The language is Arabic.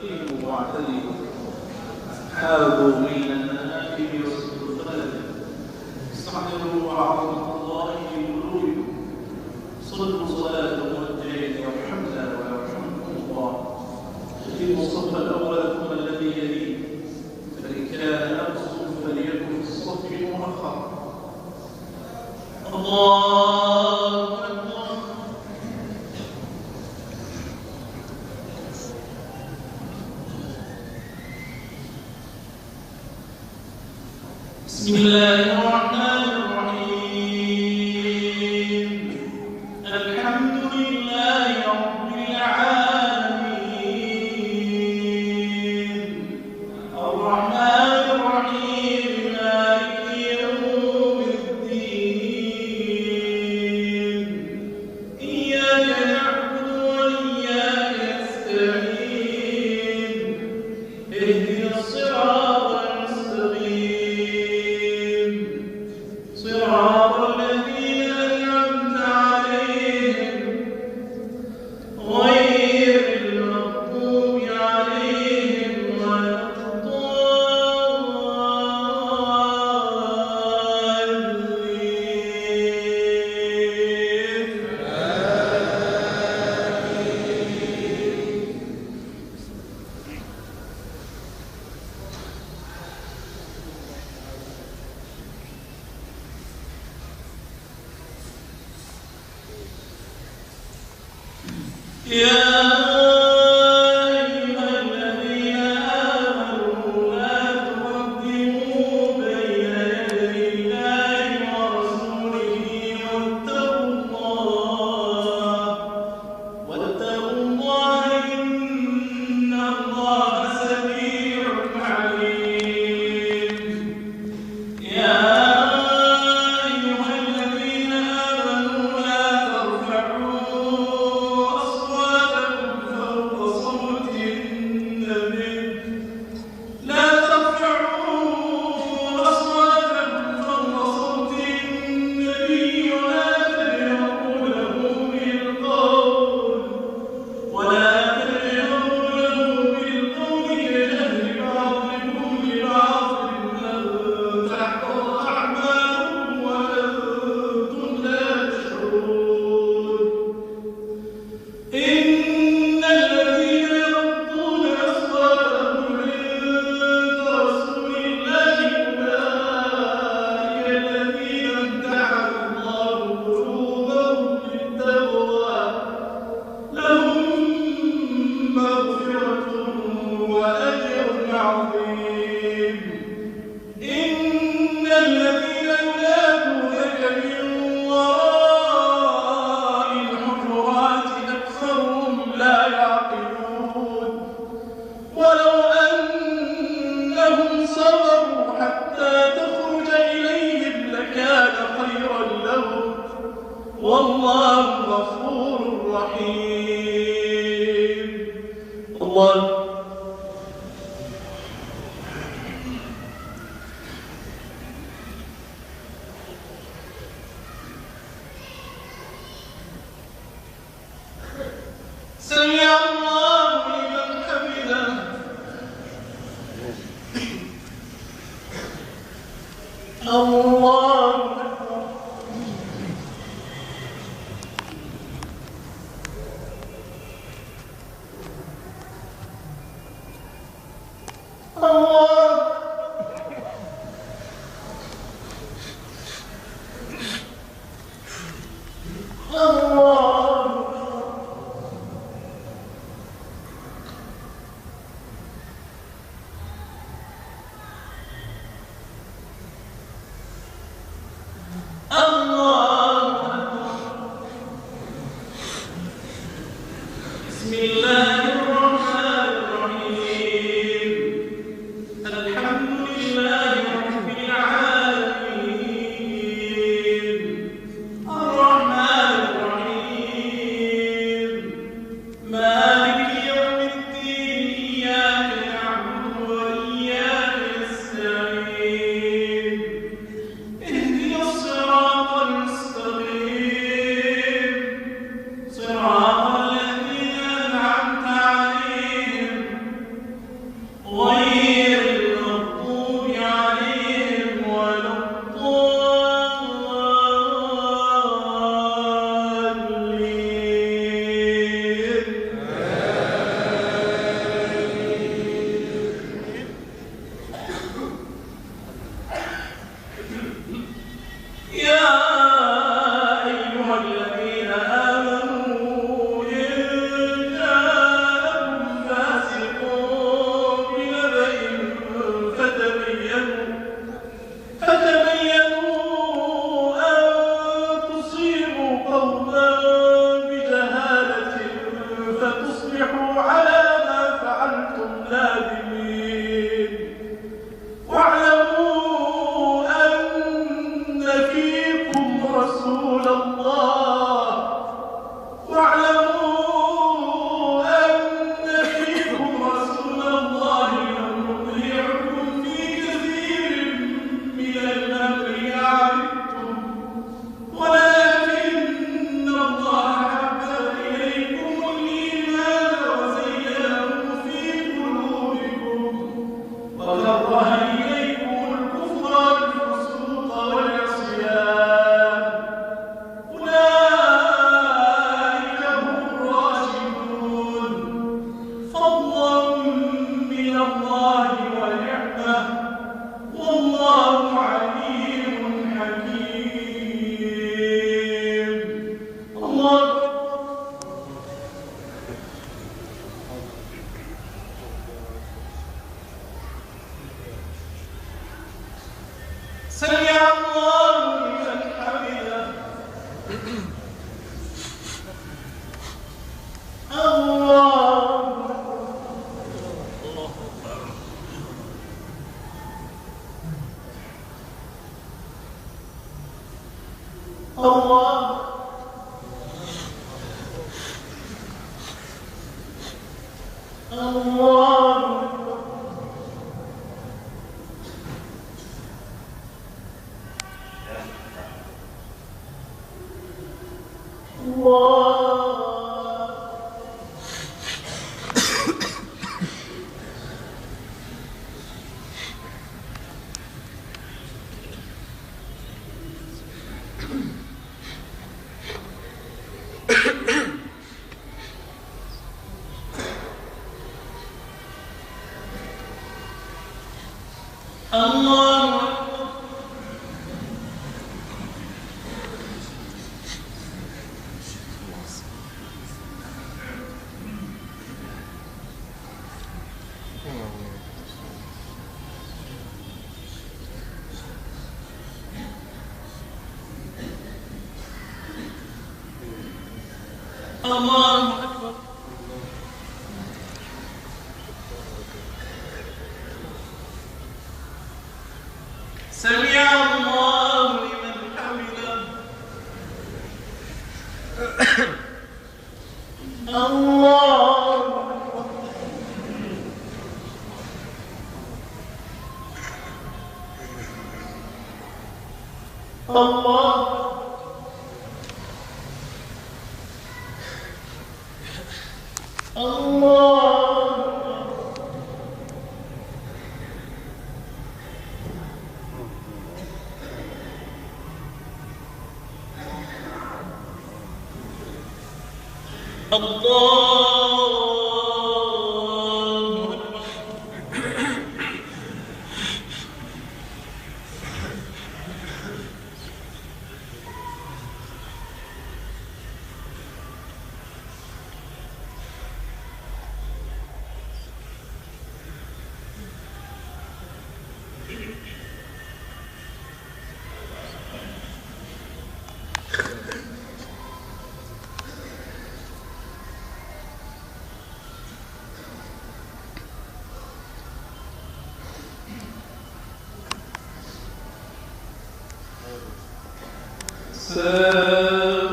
استقيموا واعتدلوا حاذوا من المناكب والسلطات استحضروا عظمة الله في قلوبكم صلوا صلاة موجهين يرحمنا ويرحمكم الله في الصف الأول ثم الذي يليه فإن كان أقصد فليكن في الصف مؤخرا الله أكبر بسم الله الرحمن الرحيم الحمد لله رب العالمين الرحمن الرحيم مالك يوم الدين إياك نعبد وإياك نستعين اهدنا الصراط المستقيم صراط الذين أنعمت عليهم غير المغضوب عليهم ولا يا أيها الذين آمنوا لا تقدموا بين يدي الله ورسوله واتقوا الله إن الله سميع عليم يا أيها الذين آمنوا لا ترفعوا والله غفور رحيم الله سمع الله لمن حمده الله بسم الله الرحمن الرحيم فضلا من الله ونعمة والله عليم حكيم. الله سمع الله لمن حمده. الله الله الله الله أكبر. سمع الله لمن حمده. الله الله سلام